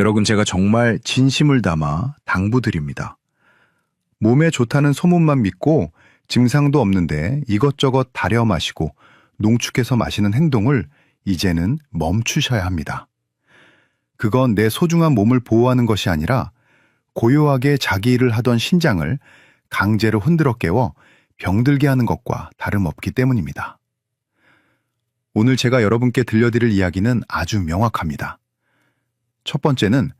여러분, 제가 정말 진심을 담아 당부드립니다. 몸에 좋다는 소문만 믿고 증상도 없는데 이것저것 다려 마시고 농축해서 마시는 행동을 이제는 멈추셔야 합니다. 그건 내 소중한 몸을 보호하는 것이 아니라 고요하게 자기 일을 하던 신장을 강제로 흔들어 깨워 병들게 하는 것과 다름없기 때문입니다. 오늘 제가 여러분께 들려드릴 이야기는 아주 명확합니다. 첫 번째는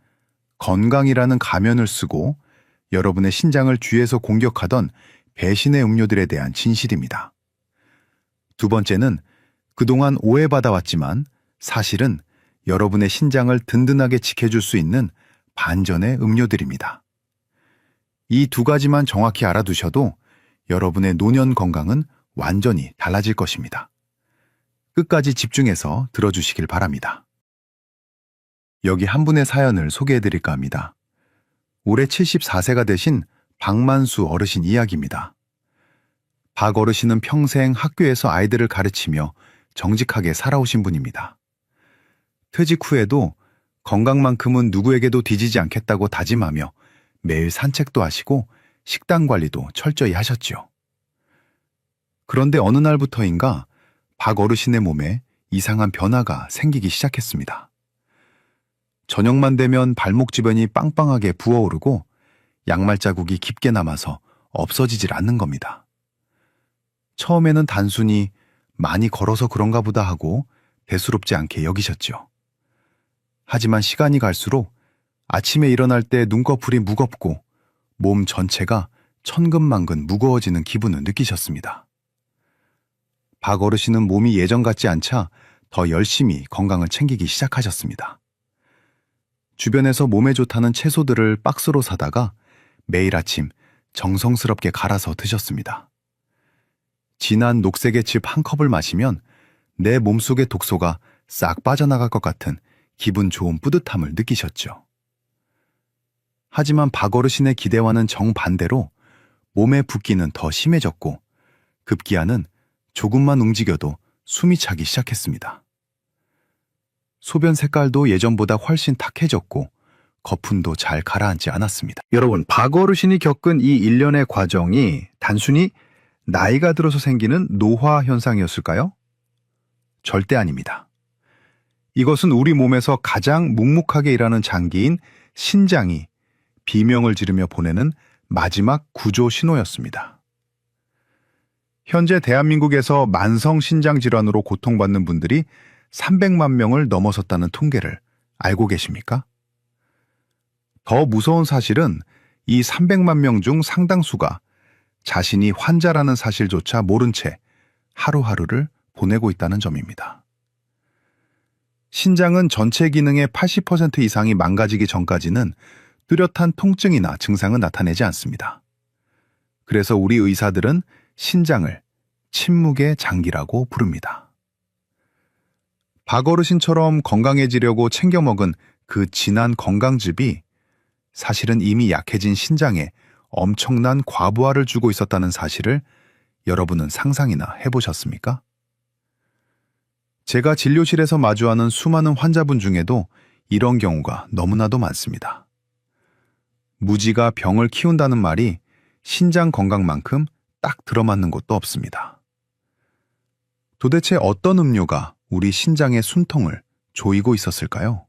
건강이라는 가면을 쓰고 여러분의 신장을 뒤에서 공격하던 배신의 음료들에 대한 진실입니다. 두 번째는 그동안 오해받아왔지만 사실은 여러분의 신장을 든든하게 지켜줄 수 있는 반전의 음료들입니다. 이 두 가지만 정확히 알아두셔도 여러분의 노년 건강은 완전히 달라질 것입니다. 끝까지 집중해서 들어주시길 바랍니다. 여기 한 분의 사연을 소개해드릴까 합니다. 올해 74세가 되신 박만수 어르신 이야기입니다. 박 어르신은 평생 학교에서 아이들을 가르치며 정직하게 살아오신 분입니다. 퇴직 후에도 건강만큼은 누구에게도 뒤지지 않겠다고 다짐하며 매일 산책도 하시고 식단 관리도 철저히 하셨지요. 그런데 어느 날부터인가 박 어르신의 몸에 이상한 변화가 생기기 시작했습니다. 저녁만 되면 발목 주변이 빵빵하게 부어오르고 양말 자국이 깊게 남아서 없어지질 않는 겁니다. 처음에는 단순히 많이 걸어서 그런가 보다 하고 대수롭지 않게 여기셨죠. 하지만 시간이 갈수록 아침에 일어날 때 눈꺼풀이 무겁고 몸 전체가 천근만근 무거워지는 기분을 느끼셨습니다. 박 어르신은 몸이 예전 같지 않자 더 열심히 건강을 챙기기 시작하셨습니다. 주변에서 몸에 좋다는 채소들을 박스로 사다가 매일 아침 정성스럽게 갈아서 드셨습니다. 진한 녹색의 즙 한 컵을 마시면 내 몸속의 독소가 싹 빠져나갈 것 같은 기분 좋은 뿌듯함을 느끼셨죠. 하지만 박 어르신의 기대와는 정반대로 몸의 붓기는 더 심해졌고 급기야는 조금만 움직여도 숨이 차기 시작했습니다. 소변 색깔도 예전보다 훨씬 탁해졌고 거품도 잘 가라앉지 않았습니다. 여러분, 박 어르신이 겪은 이 일련의 과정이 단순히 나이가 들어서 생기는 노화 현상이었을까요? 절대 아닙니다. 이것은 우리 몸에서 가장 묵묵하게 일하는 장기인 신장이 비명을 지르며 보내는 마지막 구조 신호였습니다. 현재 대한민국에서 만성 신장 질환으로 고통받는 분들이 300만 명을 넘어섰다는 통계를 알고 계십니까? 더 무서운 사실은 이 300만 명 중 상당수가 자신이 환자라는 사실조차 모른 채 하루하루를 보내고 있다는 점입니다. 신장은 전체 기능의 80% 이상이 망가지기 전까지는 뚜렷한 통증이나 증상은 나타내지 않습니다. 그래서 우리 의사들은 신장을 침묵의 장기라고 부릅니다. 박 어르신처럼 건강해지려고 챙겨 먹은 그 진한 건강즙이 사실은 이미 약해진 신장에 엄청난 과부하를 주고 있었다는 사실을 여러분은 상상이나 해보셨습니까? 제가 진료실에서 마주하는 수많은 환자분 중에도 이런 경우가 너무나도 많습니다. 무지가 병을 키운다는 말이 신장 건강만큼 딱 들어맞는 것도 없습니다. 도대체 어떤 음료가 우리 신장의 숨통을 조이고 있었을까요?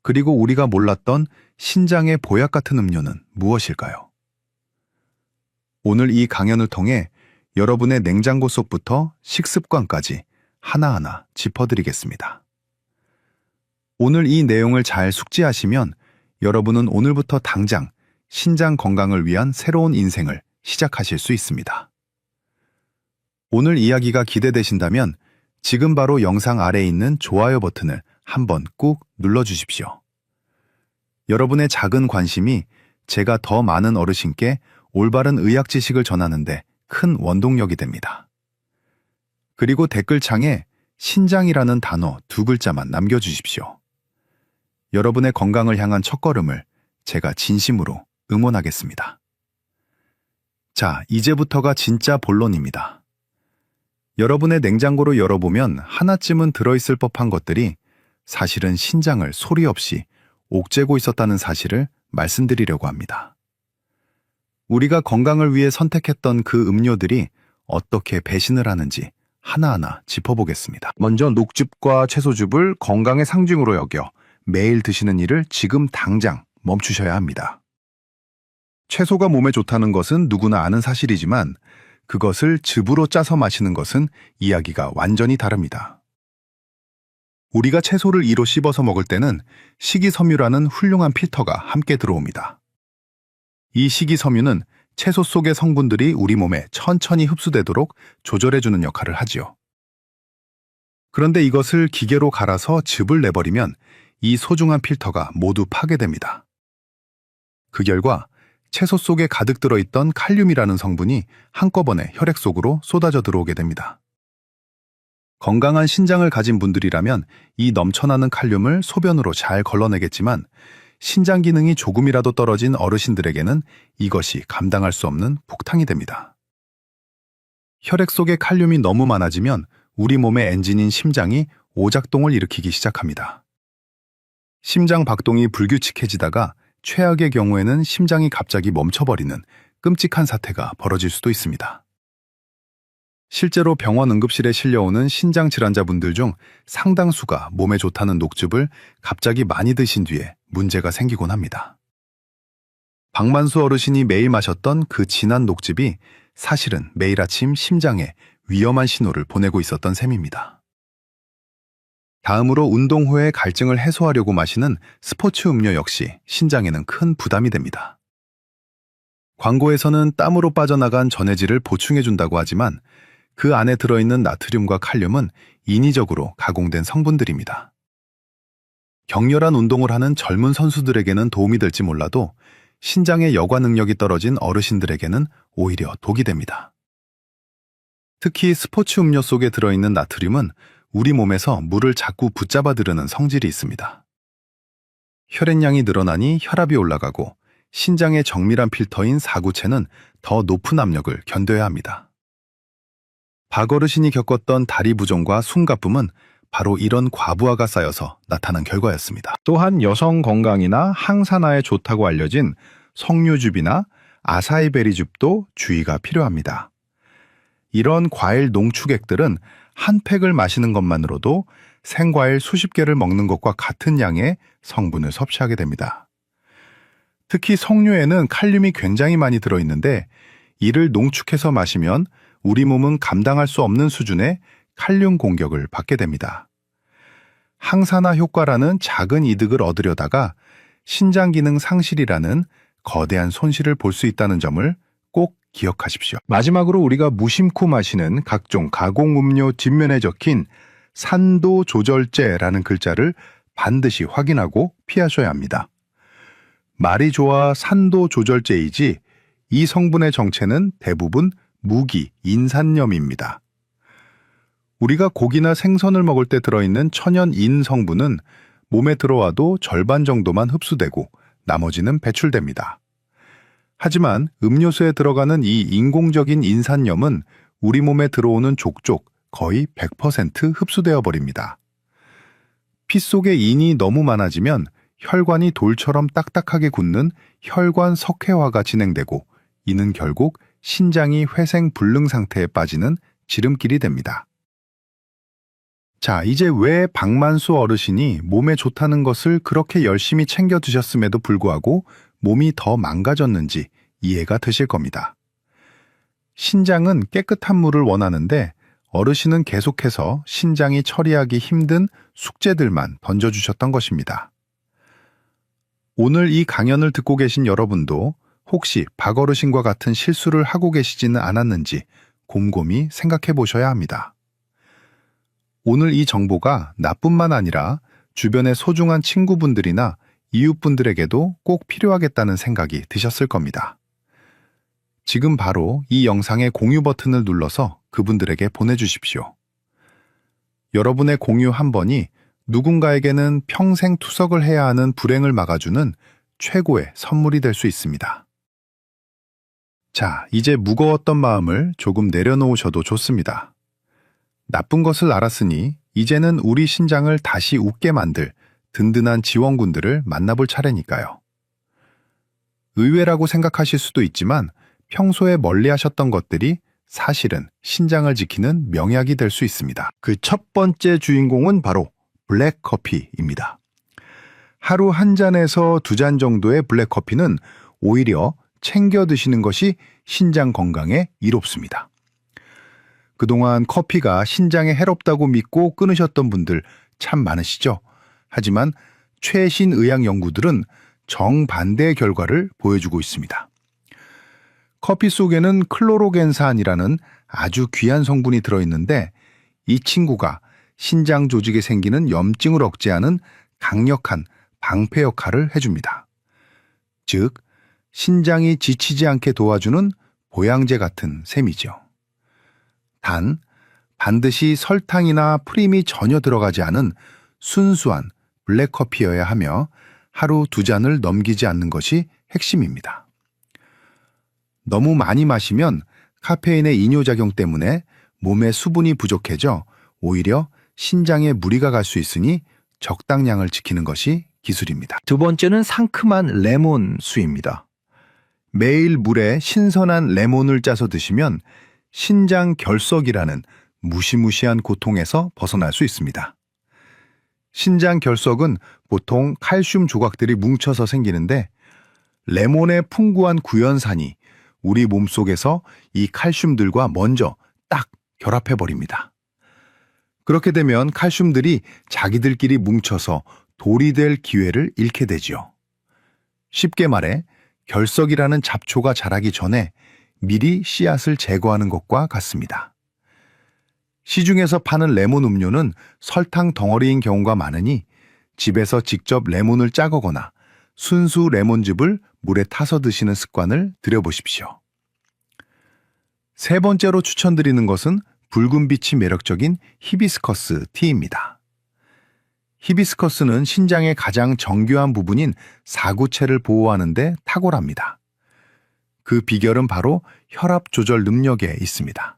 그리고 우리가 몰랐던 신장의 보약 같은 음료는 무엇일까요? 오늘 이 강연을 통해 여러분의 냉장고 속부터 식습관까지 하나하나 짚어드리겠습니다. 오늘 이 내용을 잘 숙지하시면 여러분은 오늘부터 당장 신장 건강을 위한 새로운 인생을 시작하실 수 있습니다. 오늘 이야기가 기대되신다면 지금 바로 영상 아래에 있는 좋아요 버튼을 한번 꾹 눌러주십시오. 여러분의 작은 관심이 제가 더 많은 어르신께 올바른 의학 지식을 전하는데 큰 원동력이 됩니다. 그리고 댓글창에 신장이라는 단어 2글자만 남겨주십시오. 여러분의 건강을 향한 첫걸음을 제가 진심으로 응원하겠습니다. 자, 이제부터가 진짜 본론입니다. 여러분의 냉장고를 열어보면 하나쯤은 들어있을 법한 것들이 사실은 신장을 소리 없이 옥죄고 있었다는 사실을 말씀드리려고 합니다. 우리가 건강을 위해 선택했던 그 음료들이 어떻게 배신을 하는지 하나하나 짚어보겠습니다. 먼저 녹즙과 채소즙을 건강의 상징으로 여겨 매일 드시는 일을 지금 당장 멈추셔야 합니다. 채소가 몸에 좋다는 것은 누구나 아는 사실이지만 그것을 즙으로 짜서 마시는 것은 이야기가 완전히 다릅니다. 우리가 채소를 이로 씹어서 먹을 때는 식이섬유라는 훌륭한 필터가 함께 들어옵니다. 이 식이섬유는 채소 속의 성분들이 우리 몸에 천천히 흡수되도록 조절해주는 역할을 하지요. 그런데 이것을 기계로 갈아서 즙을 내버리면 이 소중한 필터가 모두 파괴됩니다. 그 결과 채소 속에 가득 들어있던 칼륨이라는 성분이 한꺼번에 혈액 속으로 쏟아져 들어오게 됩니다. 건강한 신장을 가진 분들이라면 이 넘쳐나는 칼륨을 소변으로 잘 걸러내겠지만 신장 기능이 조금이라도 떨어진 어르신들에게는 이것이 감당할 수 없는 폭탄이 됩니다. 혈액 속에 칼륨이 너무 많아지면 우리 몸의 엔진인 심장이 오작동을 일으키기 시작합니다. 심장 박동이 불규칙해지다가 최악의 경우에는 심장이 갑자기 멈춰버리는 끔찍한 사태가 벌어질 수도 있습니다. 실제로 병원 응급실에 실려오는 신장 질환자분들 중 상당수가 몸에 좋다는 녹즙을 갑자기 많이 드신 뒤에 문제가 생기곤 합니다. 박만수 어르신이 매일 마셨던 그 진한 녹즙이 사실은 매일 아침 심장에 위험한 신호를 보내고 있었던 셈입니다. 다음으로 운동 후에 갈증을 해소하려고 마시는 스포츠 음료 역시 신장에는 큰 부담이 됩니다. 광고에서는 땀으로 빠져나간 전해질을 보충해준다고 하지만 그 안에 들어있는 나트륨과 칼륨은 인위적으로 가공된 성분들입니다. 격렬한 운동을 하는 젊은 선수들에게는 도움이 될지 몰라도 신장의 여과 능력이 떨어진 어르신들에게는 오히려 독이 됩니다. 특히 스포츠 음료 속에 들어있는 나트륨은 우리 몸에서 물을 자꾸 붙잡아 들이는 성질이 있습니다. 혈액량이 늘어나니 혈압이 올라가고 신장의 정밀한 필터인 사구체는 더 높은 압력을 견뎌야 합니다. 박어르신이 겪었던 다리 부종과 숨가쁨은 바로 이런 과부하가 쌓여서 나타난 결과였습니다. 또한 여성 건강이나 항산화에 좋다고 알려진 석류즙이나 아사이베리즙도 주의가 필요합니다. 이런 과일 농축액들은 한 팩을 마시는 것만으로도 생과일 수십 개를 먹는 것과 같은 양의 성분을 섭취하게 됩니다. 특히 석류에는 칼륨이 굉장히 많이 들어있는데 이를 농축해서 마시면 우리 몸은 감당할 수 없는 수준의 칼륨 공격을 받게 됩니다. 항산화 효과라는 작은 이득을 얻으려다가 신장 기능 상실이라는 거대한 손실을 볼 수 있다는 점을 꼭 기억하십시오. 마지막으로 우리가 무심코 마시는 각종 가공 음료 뒷면에 적힌 산도 조절제라는 글자를 반드시 확인하고 피하셔야 합니다. 말이 좋아 산도 조절제이지 이 성분의 정체는 대부분 무기, 인산염입니다. 우리가 고기나 생선을 먹을 때 들어있는 천연인 성분은 몸에 들어와도 절반 정도만 흡수되고 나머지는 배출됩니다. 하지만 음료수에 들어가는 이 인공적인 인산염은 우리 몸에 들어오는 족족 거의 100% 흡수되어 버립니다. 피 속에 인이 너무 많아지면 혈관이 돌처럼 딱딱하게 굳는 혈관 석회화가 진행되고 이는 결국 신장이 회생불능 상태에 빠지는 지름길이 됩니다. 자, 이제 왜 박만수 어르신이 몸에 좋다는 것을 그렇게 열심히 챙겨 드셨음에도 불구하고 몸이 더 망가졌는지 이해가 되실 겁니다. 신장은 깨끗한 물을 원하는데 어르신은 계속해서 신장이 처리하기 힘든 숙제들만 던져주셨던 것입니다. 오늘 이 강연을 듣고 계신 여러분도 혹시 박어르신과 같은 실수를 하고 계시지는 않았는지 곰곰이 생각해 보셔야 합니다. 오늘 이 정보가 나뿐만 아니라 주변의 소중한 친구분들이나 이웃분들에게도 꼭 필요하겠다는 생각이 드셨을 겁니다. 지금 바로 이 영상의 공유 버튼을 눌러서 그분들에게 보내주십시오. 여러분의 공유 한 번이 누군가에게는 평생 투석을 해야 하는 불행을 막아주는 최고의 선물이 될 수 있습니다. 자, 이제 무거웠던 마음을 조금 내려놓으셔도 좋습니다. 나쁜 것을 알았으니 이제는 우리 신장을 다시 웃게 만들 든든한 지원군들을 만나볼 차례니까요. 의외라고 생각하실 수도 있지만 평소에 멀리하셨던 것들이 사실은 신장을 지키는 명약이 될 수 있습니다. 그 첫 번째 주인공은 바로 블랙커피입니다. 하루 한 잔에서 두 잔 정도의 블랙커피는 오히려 챙겨 드시는 것이 신장 건강에 이롭습니다. 그동안 커피가 신장에 해롭다고 믿고 끊으셨던 분들 참 많으시죠? 하지만 최신 의학 연구들은 정반대의 결과를 보여주고 있습니다. 커피 속에는 클로로겐산이라는 아주 귀한 성분이 들어있는데 이 친구가 신장 조직에 생기는 염증을 억제하는 강력한 방패 역할을 해줍니다. 즉, 신장이 지치지 않게 도와주는 보양제 같은 셈이죠. 단, 반드시 설탕이나 프림이 전혀 들어가지 않은 순수한 블랙커피여야 하며 하루 두 잔을 넘기지 않는 것이 핵심입니다. 너무 많이 마시면 카페인의 이뇨작용 때문에 몸에 수분이 부족해져 오히려 신장에 무리가 갈 수 있으니 적당량을 지키는 것이 기술입니다. 두 번째는 상큼한 레몬 수입니다. 매일 물에 신선한 레몬을 짜서 드시면 신장 결석이라는 무시무시한 고통에서 벗어날 수 있습니다. 신장 결석은 보통 칼슘 조각들이 뭉쳐서 생기는데 레몬의 풍부한 구연산이 우리 몸속에서 이 칼슘들과 먼저 딱 결합해버립니다. 그렇게 되면 칼슘들이 자기들끼리 뭉쳐서 돌이 될 기회를 잃게 되지요. 쉽게 말해 결석이라는 잡초가 자라기 전에 미리 씨앗을 제거하는 것과 같습니다. 시중에서 파는 레몬 음료는 설탕 덩어리인 경우가 많으니 집에서 직접 레몬을 짜거거나 순수 레몬즙을 물에 타서 드시는 습관을 들여보십시오. 세 번째로 추천드리는 것은 붉은 빛이 매력적인 히비스커스 티입니다. 히비스커스는 신장의 가장 정교한 부분인 사구체를 보호하는 데 탁월합니다. 그 비결은 바로 혈압 조절 능력에 있습니다.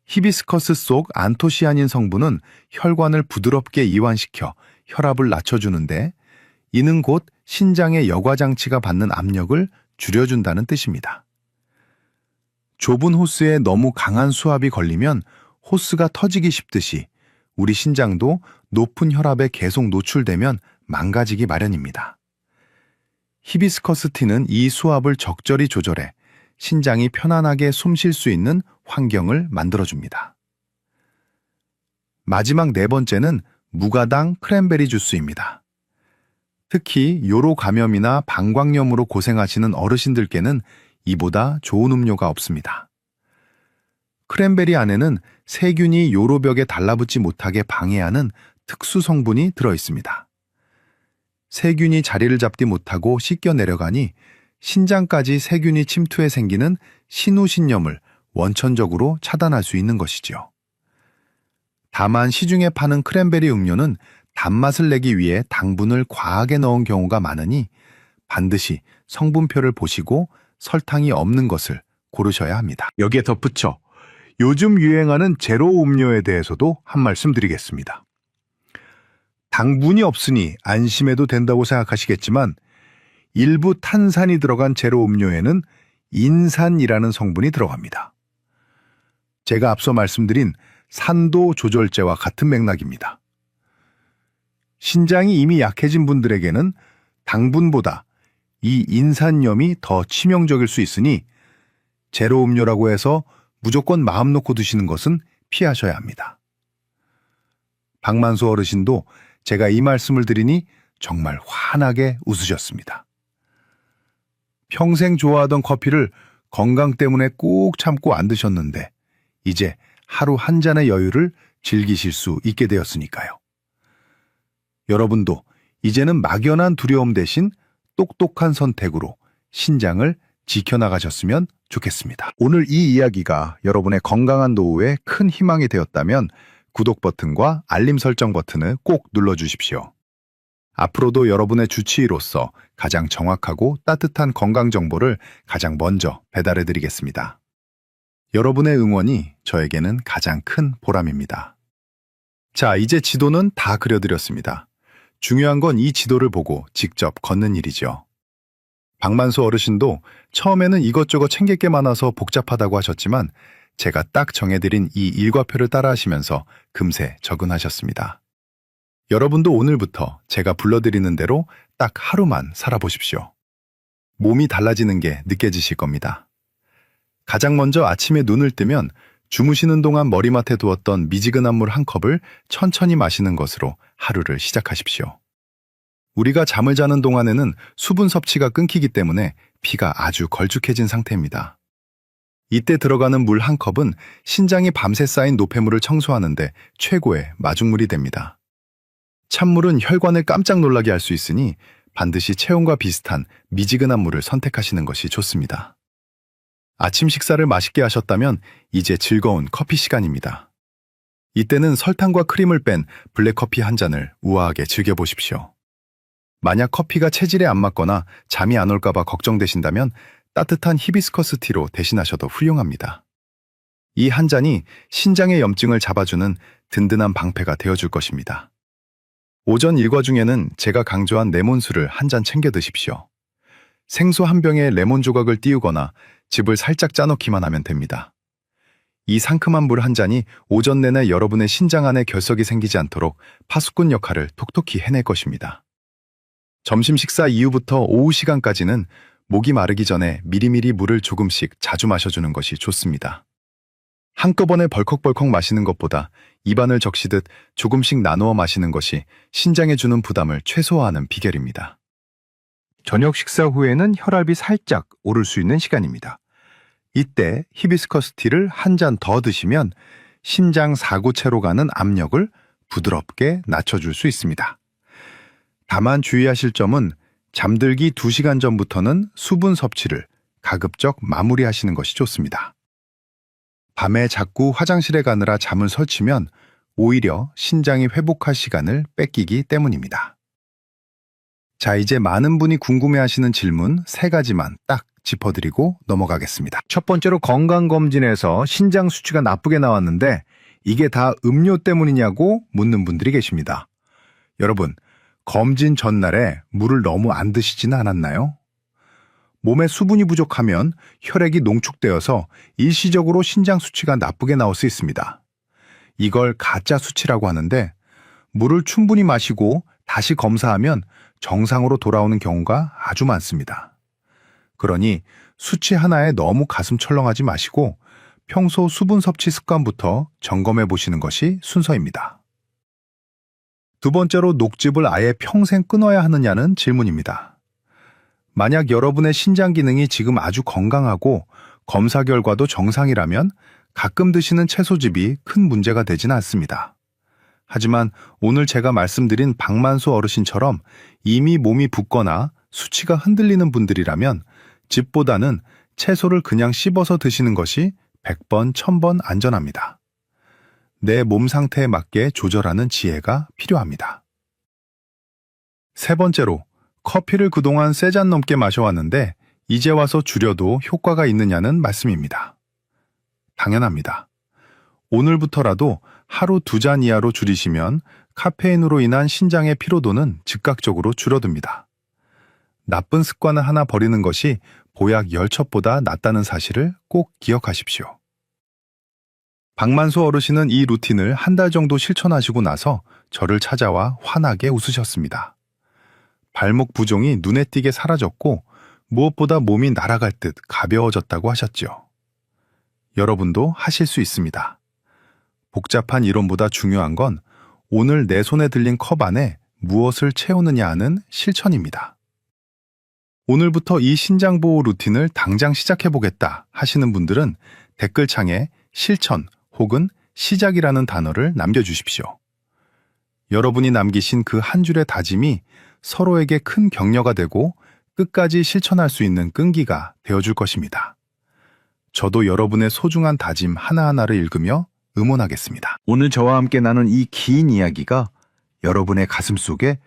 히비스커스 속 안토시아닌 성분은 혈관을 부드럽게 이완시켜 혈압을 낮춰주는데 이는 곧 신장의 여과장치가 받는 압력을 줄여준다는 뜻입니다. 좁은 호스에 너무 강한 수압이 걸리면 호스가 터지기 쉽듯이 우리 신장도 높은 혈압에 계속 노출되면 망가지기 마련입니다. 히비스커스 티는 이 수압을 적절히 조절해 신장이 편안하게 숨 쉴 수 있는 환경을 만들어줍니다. 마지막 네 번째는 무가당 크랜베리 주스입니다. 특히 요로 감염이나 방광염으로 고생하시는 어르신들께는 이보다 좋은 음료가 없습니다. 크랜베리 안에는 세균이 요로벽에 달라붙지 못하게 방해하는 특수 성분이 들어있습니다. 세균이 자리를 잡지 못하고 씻겨 내려가니 신장까지 세균이 침투해 생기는 신우신염을 원천적으로 차단할 수 있는 것이지요. 다만 시중에 파는 크랜베리 음료는 단맛을 내기 위해 당분을 과하게 넣은 경우가 많으니 반드시 성분표를 보시고 설탕이 없는 것을 고르셔야 합니다. 여기에 덧붙여 요즘 유행하는 제로 음료에 대해서도 한 말씀 드리겠습니다. 당분이 없으니 안심해도 된다고 생각하시겠지만 일부 탄산이 들어간 제로 음료에는 인산이라는 성분이 들어갑니다. 제가 앞서 말씀드린 산도 조절제와 같은 맥락입니다. 신장이 이미 약해진 분들에게는 당분보다 이 인산염이 더 치명적일 수 있으니 제로 음료라고 해서 무조건 마음 놓고 드시는 것은 피하셔야 합니다. 박만수 어르신도 제가 이 말씀을 드리니 정말 환하게 웃으셨습니다. 평생 좋아하던 커피를 건강 때문에 꾹 참고 안 드셨는데 이제 하루 한 잔의 여유를 즐기실 수 있게 되었으니까요. 여러분도 이제는 막연한 두려움 대신 똑똑한 선택으로 신장을 지켜나가셨으면 좋겠습니다. 오늘 이 이야기가 여러분의 건강한 노후에 큰 희망이 되었다면 구독 버튼과 알림 설정 버튼을 꼭 눌러주십시오. 앞으로도 여러분의 주치의로서 가장 정확하고 따뜻한 건강 정보를 가장 먼저 배달해드리겠습니다. 여러분의 응원이 저에게는 가장 큰 보람입니다. 자, 이제 지도는 다 그려드렸습니다. 중요한 건 이 지도를 보고 직접 걷는 일이죠. 박만수 어르신도 처음에는 이것저것 챙길 게 많아서 복잡하다고 하셨지만 제가 딱 정해드린 이 일과표를 따라하시면서 금세 적응하셨습니다. 여러분도 오늘부터 제가 불러드리는 대로 딱 하루만 살아보십시오. 몸이 달라지는 게 느껴지실 겁니다. 가장 먼저 아침에 눈을 뜨면 주무시는 동안 머리맡에 두었던 미지근한 물 한 컵을 천천히 마시는 것으로 하루를 시작하십시오. 우리가 잠을 자는 동안에는 수분 섭취가 끊기기 때문에 피가 아주 걸쭉해진 상태입니다. 이때 들어가는 물 한 컵은 신장이 밤새 쌓인 노폐물을 청소하는데 최고의 마중물이 됩니다. 찬물은 혈관을 깜짝 놀라게 할 수 있으니 반드시 체온과 비슷한 미지근한 물을 선택하시는 것이 좋습니다. 아침 식사를 맛있게 하셨다면 이제 즐거운 커피 시간입니다. 이때는 설탕과 크림을 뺀 블랙커피 한 잔을 우아하게 즐겨보십시오. 만약 커피가 체질에 안 맞거나 잠이 안 올까봐 걱정되신다면 따뜻한 히비스커스 티로 대신하셔도 훌륭합니다. 이 한 잔이 신장의 염증을 잡아주는 든든한 방패가 되어줄 것입니다. 오전 일과 중에는 제가 강조한 레몬수를 한 잔 챙겨 드십시오. 생수 한 병에 레몬 조각을 띄우거나 즙을 살짝 짜놓기만 하면 됩니다. 이 상큼한 물 한 잔이 오전 내내 여러분의 신장 안에 결석이 생기지 않도록 파수꾼 역할을 톡톡히 해낼 것입니다. 점심 식사 이후부터 오후 시간까지는 목이 마르기 전에 미리미리 물을 조금씩 자주 마셔주는 것이 좋습니다. 한꺼번에 벌컥벌컥 마시는 것보다 입안을 적시듯 조금씩 나누어 마시는 것이 신장에 주는 부담을 최소화하는 비결입니다. 저녁 식사 후에는 혈압이 살짝 오를 수 있는 시간입니다. 이때 히비스커스 티를 한 잔 더 드시면 심장 사구체로 가는 압력을 부드럽게 낮춰줄 수 있습니다. 다만 주의하실 점은 잠들기 2시간 전부터는 수분 섭취를 가급적 마무리하시는 것이 좋습니다. 밤에 자꾸 화장실에 가느라 잠을 설치면 오히려 신장이 회복할 시간을 뺏기기 때문입니다. 자, 이제 많은 분이 궁금해하시는 질문 3가지만 딱 짚어드리고 넘어가겠습니다. 첫 번째로 건강검진에서 신장 수치가 나쁘게 나왔는데 이게 다 음료 때문이냐고 묻는 분들이 계십니다. 여러분, 검진 전날에 물을 너무 안 드시지는 않았나요? 몸에 수분이 부족하면 혈액이 농축되어서 일시적으로 신장 수치가 나쁘게 나올 수 있습니다. 이걸 가짜 수치라고 하는데 물을 충분히 마시고 다시 검사하면 정상으로 돌아오는 경우가 아주 많습니다. 그러니 수치 하나에 너무 가슴 철렁하지 마시고 평소 수분 섭취 습관부터 점검해 보시는 것이 순서입니다. 두 번째로 녹즙을 아예 평생 끊어야 하느냐는 질문입니다. 만약 여러분의 신장 기능이 지금 아주 건강하고 검사 결과도 정상이라면 가끔 드시는 채소즙이 큰 문제가 되지는 않습니다. 하지만 오늘 제가 말씀드린 박만수 어르신처럼 이미 몸이 붓거나 수치가 흔들리는 분들이라면 즙보다는 채소를 그냥 씹어서 드시는 것이 100번, 1000번 안전합니다. 내 몸 상태에 맞게 조절하는 지혜가 필요합니다. 세 번째로, 커피를 그동안 3잔 넘게 마셔왔는데 이제 와서 줄여도 효과가 있느냐는 말씀입니다. 당연합니다. 오늘부터라도 하루 2잔 이하로 줄이시면 카페인으로 인한 신장의 피로도는 즉각적으로 줄어듭니다. 나쁜 습관을 하나 버리는 것이 보약 10첩보다 낫다는 사실을 꼭 기억하십시오. 박만수 어르신은 이 루틴을 한 달 정도 실천하시고 나서 저를 찾아와 환하게 웃으셨습니다. 발목 부종이 눈에 띄게 사라졌고 무엇보다 몸이 날아갈 듯 가벼워졌다고 하셨죠. 여러분도 하실 수 있습니다. 복잡한 이론보다 중요한 건 오늘 내 손에 들린 컵 안에 무엇을 채우느냐 하는 실천입니다. 오늘부터 이 신장보호 루틴을 당장 시작해보겠다 하시는 분들은 댓글창에 실천 혹은 시작이라는 단어를 남겨주십시오. 여러분이 남기신 그 한 줄의 다짐이 서로에게 큰 격려가 되고 끝까지 실천할 수 있는 끈기가 되어줄 것입니다. 저도 여러분의 소중한 다짐 하나하나를 읽으며 응원하겠습니다. 오늘 저와 함께 나눈 이 긴 이야기가 여러분의 가슴 속에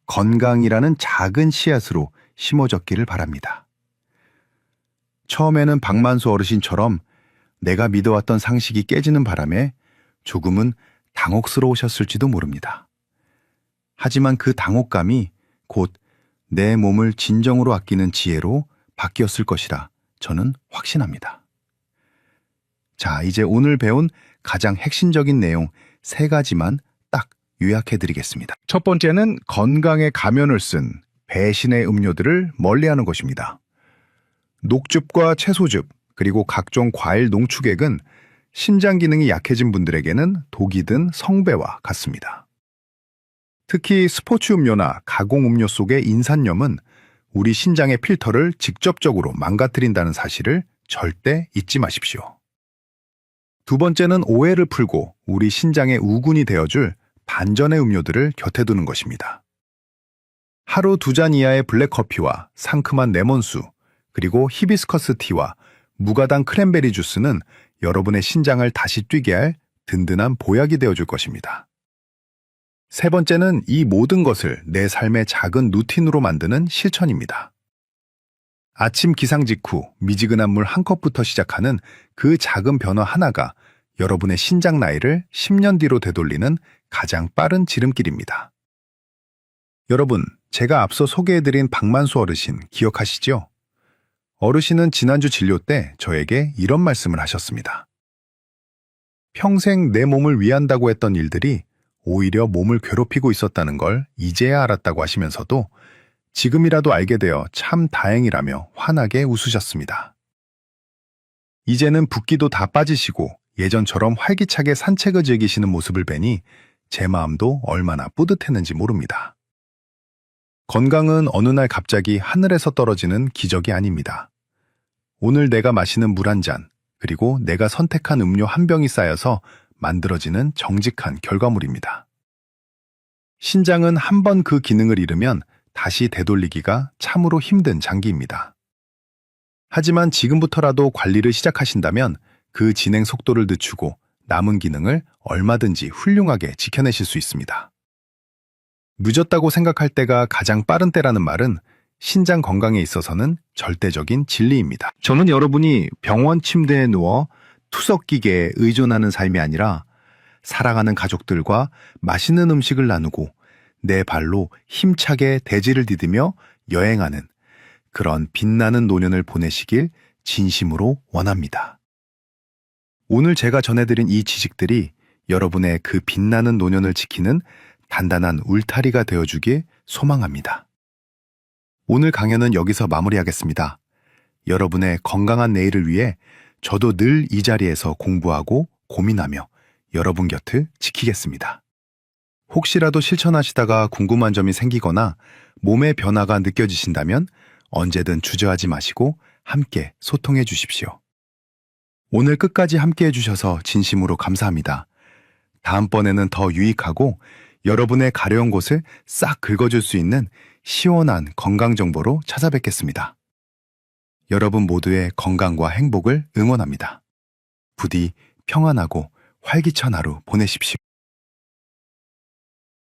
건강이라는 작은 씨앗으로 심어졌기를 바랍니다. 처음에는 박만수 어르신처럼 내가 믿어왔던 상식이 깨지는 바람에 조금은 당혹스러우셨을지도 모릅니다. 하지만 그 당혹감이 곧 내 몸을 진정으로 아끼는 지혜로 바뀌었을 것이라 저는 확신합니다. 자, 이제 오늘 배운 가장 핵심적인 내용 3가지만 딱 요약해 드리겠습니다. 첫 번째는 건강에 가면을 쓴 배신의 음료들을 멀리하는 것입니다. 녹즙과 채소즙, 그리고 각종 과일 농축액은 신장 기능이 약해진 분들에게는 독이 든 성배와 같습니다. 특히 스포츠 음료나 가공 음료 속의 인산염은 우리 신장의 필터를 직접적으로 망가뜨린다는 사실을 절대 잊지 마십시오. 두 번째는 오해를 풀고 우리 신장의 우군이 되어줄 반전의 음료들을 곁에 두는 것입니다. 하루 2잔 이하의 블랙커피와 상큼한 레몬수, 그리고 히비스커스 티와 무가당 크랜베리 주스는 여러분의 신장을 다시 뛰게 할 든든한 보약이 되어줄 것입니다. 세 번째는 이 모든 것을 내 삶의 작은 루틴으로 만드는 실천입니다. 아침 기상 직후 미지근한 물 한 컵부터 시작하는 그 작은 변화 하나가 여러분의 신장 나이를 10년 뒤로 되돌리는 가장 빠른 지름길입니다. 여러분, 제가 앞서 소개해드린 박만수 어르신 기억하시죠? 어르신은 지난주 진료 때 저에게 이런 말씀을 하셨습니다. 평생 내 몸을 위한다고 했던 일들이 오히려 몸을 괴롭히고 있었다는 걸 이제야 알았다고 하시면서도 지금이라도 알게 되어 참 다행이라며 환하게 웃으셨습니다. 이제는 붓기도 다 빠지시고 예전처럼 활기차게 산책을 즐기시는 모습을 뵈니 제 마음도 얼마나 뿌듯했는지 모릅니다. 건강은 어느 날 갑자기 하늘에서 떨어지는 기적이 아닙니다. 오늘 내가 마시는 물 한 잔, 그리고 내가 선택한 음료 한 병이 쌓여서 만들어지는 정직한 결과물입니다. 신장은 한 번 그 기능을 잃으면 다시 되돌리기가 참으로 힘든 장기입니다. 하지만 지금부터라도 관리를 시작하신다면 그 진행 속도를 늦추고 남은 기능을 얼마든지 훌륭하게 지켜내실 수 있습니다. 늦었다고 생각할 때가 가장 빠른 때라는 말은 신장 건강에 있어서는 절대적인 진리입니다. 저는 여러분이 병원 침대에 누워 투석기계에 의존하는 삶이 아니라 사랑하는 가족들과 맛있는 음식을 나누고 내 발로 힘차게 대지를 디디며 여행하는 그런 빛나는 노년을 보내시길 진심으로 원합니다. 오늘 제가 전해드린 이 지식들이 여러분의 그 빛나는 노년을 지키는 단단한 울타리가 되어주길 소망합니다. 오늘 강연은 여기서 마무리하겠습니다. 여러분의 건강한 내일을 위해 저도 늘 이 자리에서 공부하고 고민하며 여러분 곁을 지키겠습니다. 혹시라도 실천하시다가 궁금한 점이 생기거나 몸의 변화가 느껴지신다면 언제든 주저하지 마시고 함께 소통해 주십시오. 오늘 끝까지 함께 해주셔서 진심으로 감사합니다. 다음번에는 더 유익하고 여러분의 가려운 곳을 싹 긁어줄 수 있는 시원한 건강 정보로 찾아뵙겠습니다. 여러분 모두의 건강과 행복을 응원합니다. 부디 평안하고 활기찬 하루 보내십시오.